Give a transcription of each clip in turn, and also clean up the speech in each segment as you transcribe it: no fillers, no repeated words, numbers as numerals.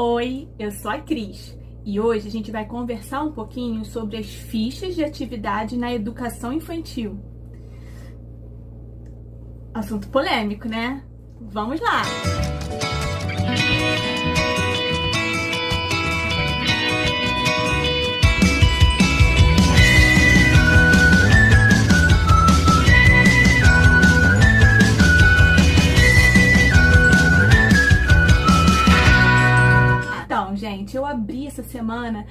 Oi, eu sou a Cris e hoje a gente vai conversar um pouquinho sobre as fichas de atividade na educação infantil. Assunto polêmico, né? Vamos lá! Gente, eu abri essa semana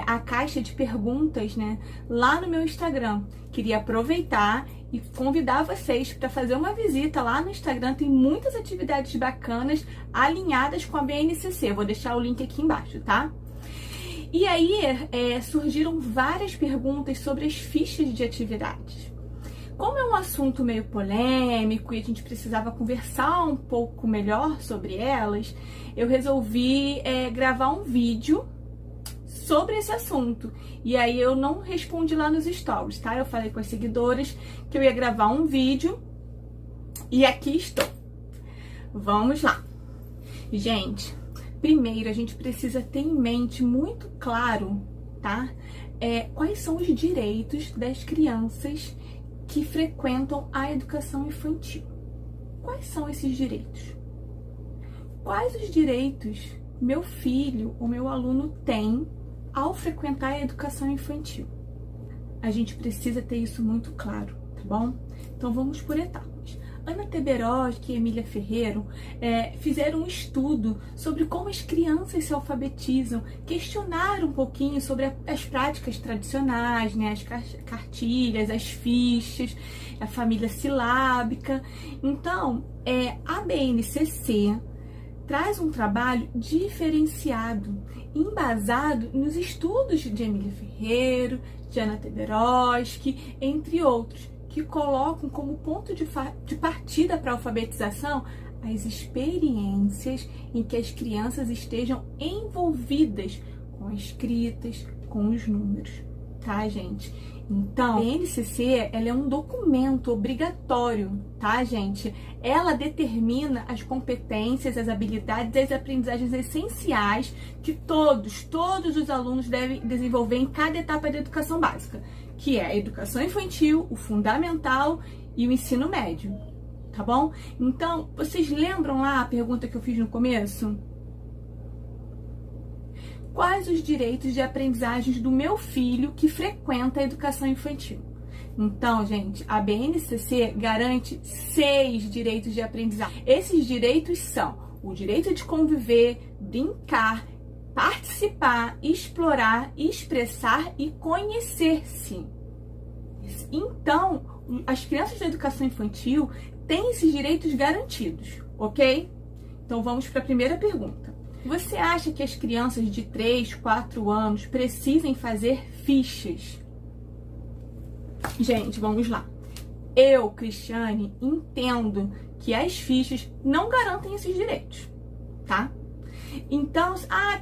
a caixa de perguntas, né, lá no meu Instagram. Queria aproveitar e convidar vocês para fazer uma visita lá no Instagram. Tem muitas atividades bacanas alinhadas com a BNCC. Eu vou deixar o link aqui embaixo, tá? E aí surgiram várias perguntas sobre as fichas de atividades. Como é um assunto meio polêmico e a gente precisava conversar um pouco melhor sobre elas, eu resolvi gravar um vídeo sobre esse assunto. E aí eu não respondi lá nos stories, tá? Eu falei com as seguidoras que eu ia gravar um vídeo e aqui estou. Vamos lá. Gente, primeiro a gente precisa ter em mente muito claro, tá? Quais são os direitos das crianças que frequentam a educação infantil. Quais são esses direitos? Quais os direitos meu filho ou meu aluno tem ao frequentar a educação infantil? A gente precisa ter isso muito claro, tá bom? Então vamos por etapas. Ana Teberoski e Emília Ferreiro fizeram um estudo sobre como as crianças se alfabetizam, questionaram um pouquinho sobre as práticas tradicionais, né, as cartilhas, as fichas, a família silábica. Então, a BNCC traz um trabalho diferenciado, embasado nos estudos de Emília Ferreiro, de Ana Teberoski, entre outros, que colocam como ponto de partida para a alfabetização as experiências em que as crianças estejam envolvidas com as escritas, com os números, tá, gente? Então, a BNCC, ela é um documento obrigatório, tá, gente? Ela determina as competências, as habilidades e as aprendizagens essenciais que todos os alunos devem desenvolver em cada etapa da educação básica, que é a educação infantil, o fundamental e o ensino médio, tá bom? Então, vocês lembram lá a pergunta que eu fiz no começo? Quais os direitos de aprendizagens do meu filho que frequenta a educação infantil? Então, gente, a BNCC garante 6 direitos de aprendizagem. Esses direitos são o direito de conviver, brincar, participar, explorar, expressar e conhecer-se. Então, as crianças da educação infantil têm esses direitos garantidos, ok? Então, vamos para a primeira pergunta. Você acha que as crianças de 3, 4 anos precisem fazer fichas? Gente, vamos lá. Eu, Cristiane, entendo que as fichas não garantem esses direitos, tá? Então,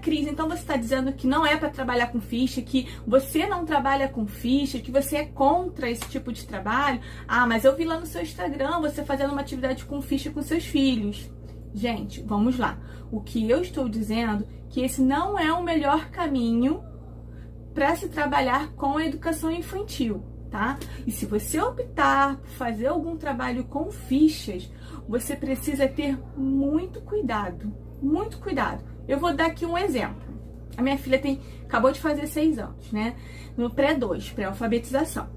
Cris, então você está dizendo que não é para trabalhar com ficha, que você não trabalha com ficha, que você é contra esse tipo de trabalho? Mas eu vi lá no seu Instagram você fazendo uma atividade com ficha com seus filhos. Gente, vamos lá. O que eu estou dizendo é que esse não é o melhor caminho para se trabalhar com a educação infantil, tá? E se você optar por fazer algum trabalho com fichas, você precisa ter muito cuidado. Muito cuidado. Eu vou dar aqui um exemplo. A minha filha acabou de fazer 6 anos, né? No pré-2, pré-alfabetização.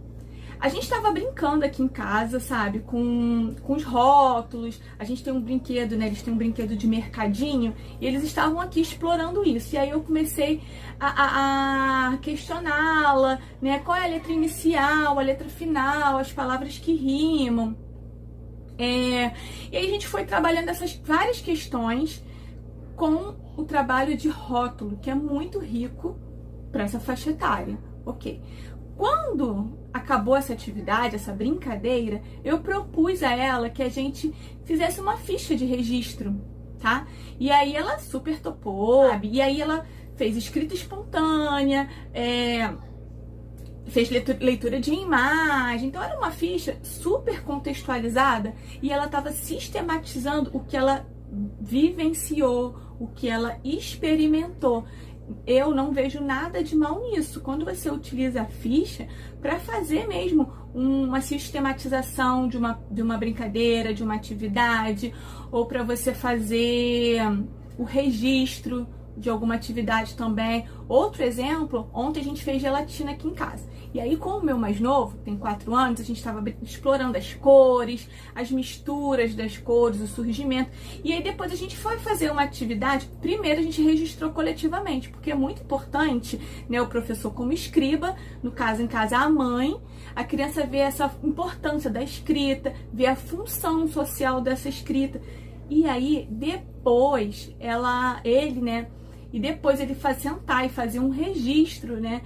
A gente estava brincando aqui em casa, sabe? Com os rótulos. A gente tem um brinquedo, né? Eles têm um brinquedo de mercadinho. E eles estavam aqui explorando isso. E aí eu comecei a questioná-la, né? Qual é a letra inicial, a letra final, as palavras que rimam. E aí a gente foi trabalhando essas várias questões com o trabalho de rótulo, que é muito rico para essa faixa etária. Ok. Quando acabou essa atividade, essa brincadeira, eu propus a ela que a gente fizesse uma ficha de registro, tá? E aí ela super topou, sabe? E aí ela fez escrita espontânea, fez leitura de imagem. Então era uma ficha super contextualizada e ela estava sistematizando o que ela vivenciou, o que ela experimentou. Eu não vejo nada de mal nisso. Quando você utiliza a ficha para fazer mesmo uma sistematização de uma brincadeira, de uma atividade, ou para você fazer o registro de alguma atividade também. Outro exemplo, ontem a gente fez gelatina aqui em casa. E aí, com o meu mais novo, tem 4 anos, a gente estava explorando as cores, as misturas das cores, o surgimento. E aí depois a gente foi fazer uma atividade. Primeiro a gente registrou coletivamente, porque é muito importante, né, o professor como escriba, no caso em casa a mãe, a criança vê essa importância da escrita, vê a função social dessa escrita. E aí depois ele, né, e depois ele sentar e fazer um registro, né,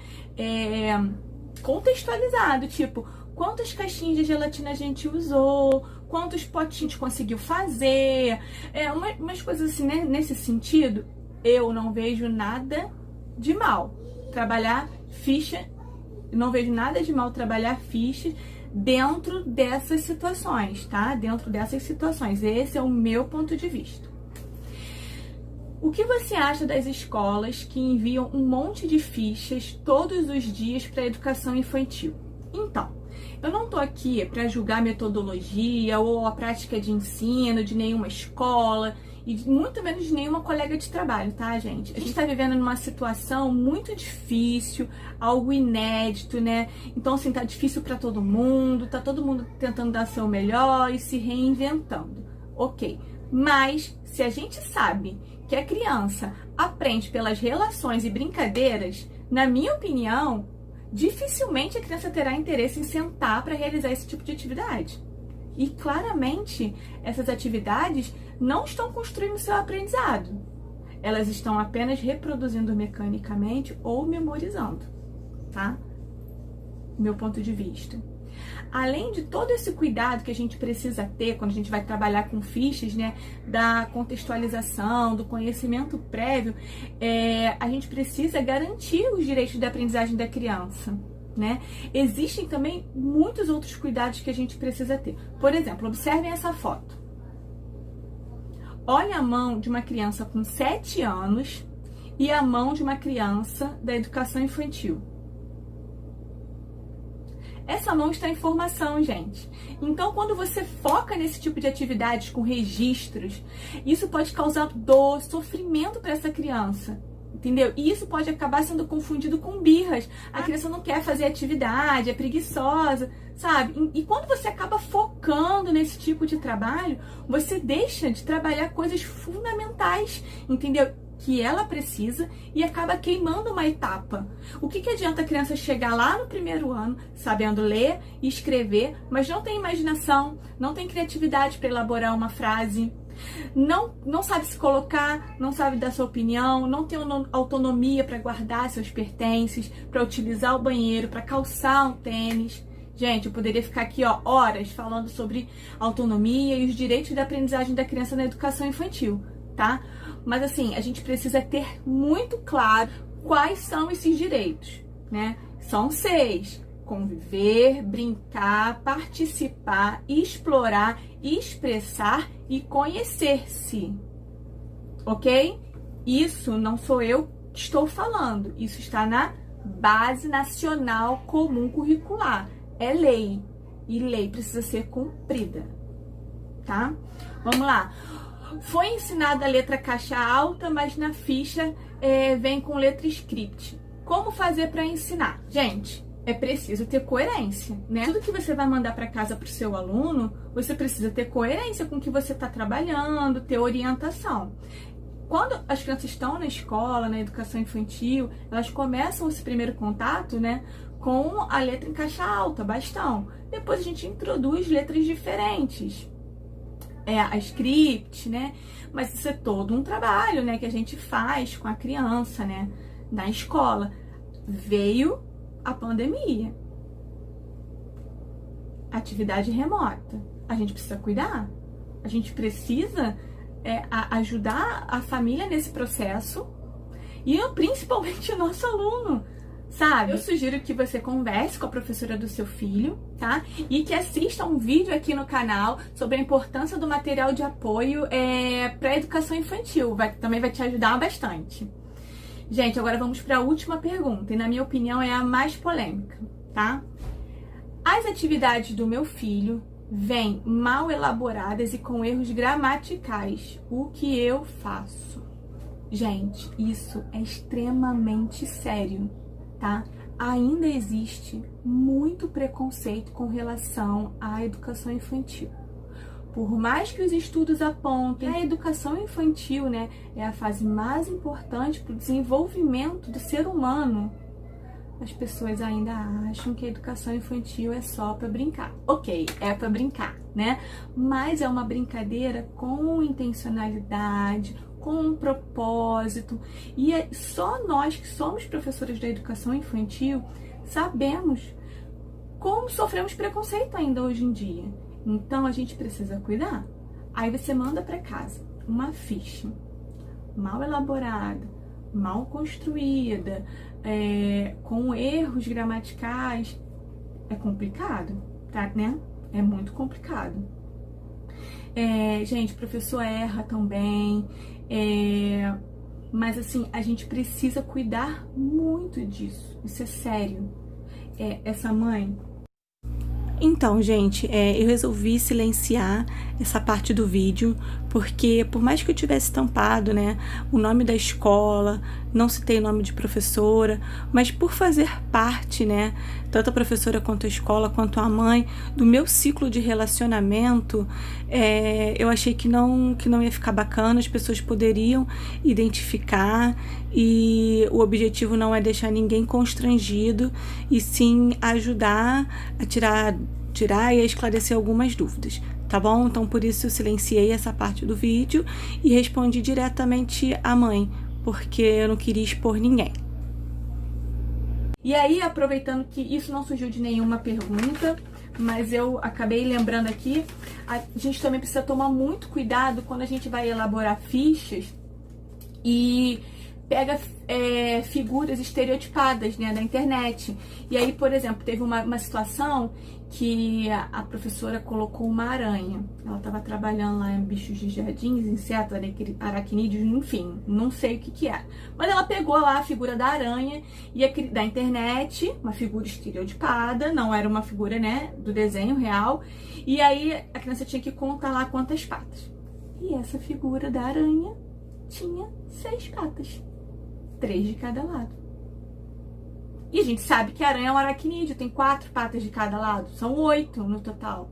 contextualizado, tipo, quantas caixinhas de gelatina a gente usou, quantos potinhos conseguiu fazer, umas coisas assim, né? Nesse sentido, eu não vejo nada de mal trabalhar ficha, não vejo nada de mal trabalhar fichas dentro dessas situações, tá? Dentro dessas situações, esse é o meu ponto de vista. O que você acha das escolas que enviam um monte de fichas todos os dias para a educação infantil? Então, eu não estou aqui para julgar a metodologia ou a prática de ensino de nenhuma escola e muito menos de nenhuma colega de trabalho, tá, gente? A gente está vivendo numa situação muito difícil, algo inédito, né? Então, assim, tá difícil para todo mundo, tá todo mundo tentando dar seu melhor e se reinventando. Ok, mas se a gente sabe que a criança aprende pelas relações e brincadeiras, na minha opinião, dificilmente a criança terá interesse em sentar para realizar esse tipo de atividade. E claramente, essas atividades não estão construindo seu aprendizado. Elas estão apenas reproduzindo mecanicamente ou memorizando, tá? Meu ponto de vista. Além de todo esse cuidado que a gente precisa ter quando a gente vai trabalhar com fichas, né, da contextualização, do conhecimento prévio, a gente precisa garantir os direitos de aprendizagem da criança, né? Existem também muitos outros cuidados que a gente precisa ter. Por exemplo, observem essa foto. Olha a mão de uma criança com 7 anos e a mão de uma criança da educação infantil. Essa mão está em formação, gente. Então, quando você foca nesse tipo de atividades com registros, isso pode causar dor, sofrimento para essa criança, entendeu? E isso pode acabar sendo confundido com birras. A criança não quer fazer atividade, é preguiçosa, sabe? E quando você acaba focando nesse tipo de trabalho, você deixa de trabalhar coisas fundamentais, entendeu? Que ela precisa e acaba queimando uma etapa. O que adianta a criança chegar lá no primeiro ano sabendo ler e escrever, mas não tem imaginação, não tem criatividade para elaborar uma frase, não sabe se colocar, não sabe dar sua opinião, não tem autonomia para guardar seus pertences, para utilizar o banheiro, para calçar um tênis. Gente, eu poderia ficar aqui horas falando sobre autonomia e os direitos de aprendizagem da criança na educação infantil, tá? Mas assim, a gente precisa ter muito claro quais são esses direitos, né? São 6: conviver, brincar, participar, explorar, expressar e conhecer-se, ok? Isso não sou eu que estou falando, isso está na Base Nacional Comum Curricular, é lei, e lei precisa ser cumprida, tá? Vamos lá. Foi ensinada a letra caixa alta, mas na ficha vem com letra script. Como fazer para ensinar? Gente, é preciso ter coerência, né? Tudo que você vai mandar para casa para o seu aluno, você precisa ter coerência com o que você está trabalhando, ter orientação. Quando as crianças estão na escola, na educação infantil, elas começam esse primeiro contato, né, com a letra em caixa alta, bastão. Depois a gente introduz letras diferentes. A script, né? Mas isso é todo um trabalho, né, que a gente faz com a criança, né, na escola. Veio a pandemia, atividade remota. A gente precisa cuidar, a gente precisa ajudar a família nesse processo e principalmente o nosso aluno, sabe? Eu sugiro que você converse com a professora do seu filho, tá? E que assista um vídeo aqui no canal sobre a importância do material de apoio para a educação infantil. Também vai te ajudar bastante. Gente, agora vamos para a última pergunta, e na minha opinião é a mais polêmica, tá? As atividades do meu filho vêm mal elaboradas e com erros gramaticais. O que eu faço? Gente, isso é extremamente sério, tá? Ainda existe muito preconceito com relação à educação infantil. Por mais que os estudos apontem, a educação infantil, né, é a fase mais importante para o desenvolvimento do ser humano. As pessoas ainda acham que a educação infantil é só para brincar. Ok, é para brincar, né? Mas é uma brincadeira com intencionalidade, com um propósito. E é só nós que somos professores da educação infantil sabemos como sofremos preconceito ainda hoje em dia. Então a gente precisa cuidar. Aí você manda para casa uma ficha mal elaborada, mal construída, com erros gramaticais. É complicado, tá, né? É muito complicado. Gente, o professor erra também, mas assim, a gente precisa cuidar muito disso. Isso é sério. Essa mãe... Então, gente, eu resolvi silenciar essa parte do vídeo, porque por mais que eu tivesse estampado, né, o nome da escola, não citei o nome de professora, mas por fazer parte, né, tanto a professora quanto a escola, quanto a mãe, do meu ciclo de relacionamento, eu achei que não ia ficar bacana, as pessoas poderiam identificar, e o objetivo não é deixar ninguém constrangido, e sim ajudar a tirar e a esclarecer algumas dúvidas, tá bom? Então, por isso eu silenciei essa parte do vídeo e respondi diretamente à mãe, porque eu não queria expor ninguém. E aí, aproveitando que isso não surgiu de nenhuma pergunta, mas eu acabei lembrando aqui, a gente também precisa tomar muito cuidado quando a gente vai elaborar fichas e pega figuras estereotipadas, né, da internet. E aí, por exemplo, teve uma situação que a professora colocou uma aranha. Ela estava trabalhando lá em bichos de jardins, insetos, aracnídeos, enfim, não sei o que era. Mas ela pegou lá a figura da aranha e da internet, uma figura estereotipada, não era uma figura, né, do desenho real. E aí a criança tinha que contar lá quantas patas. E essa figura da aranha tinha 6 patas, 3 de cada lado. E a gente sabe que a aranha é um aracnídeo, tem 4 patas de cada lado, são 8 no total.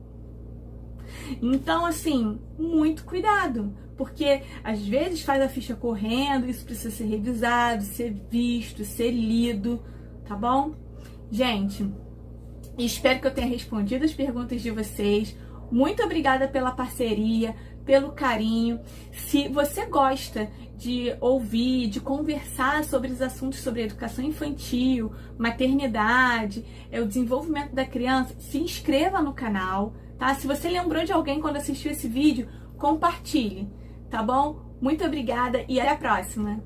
Então, assim, muito cuidado, porque às vezes faz a ficha correndo, isso precisa ser revisado, ser visto, ser lido, tá bom? Gente, espero que eu tenha respondido as perguntas de vocês. Muito obrigada pela parceria, pelo carinho. Se você gosta de ouvir, de conversar sobre os assuntos sobre educação infantil, maternidade, o desenvolvimento da criança, se inscreva no canal, tá? Se você lembrou de alguém quando assistiu esse vídeo, compartilhe, tá bom? Muito obrigada e até a próxima!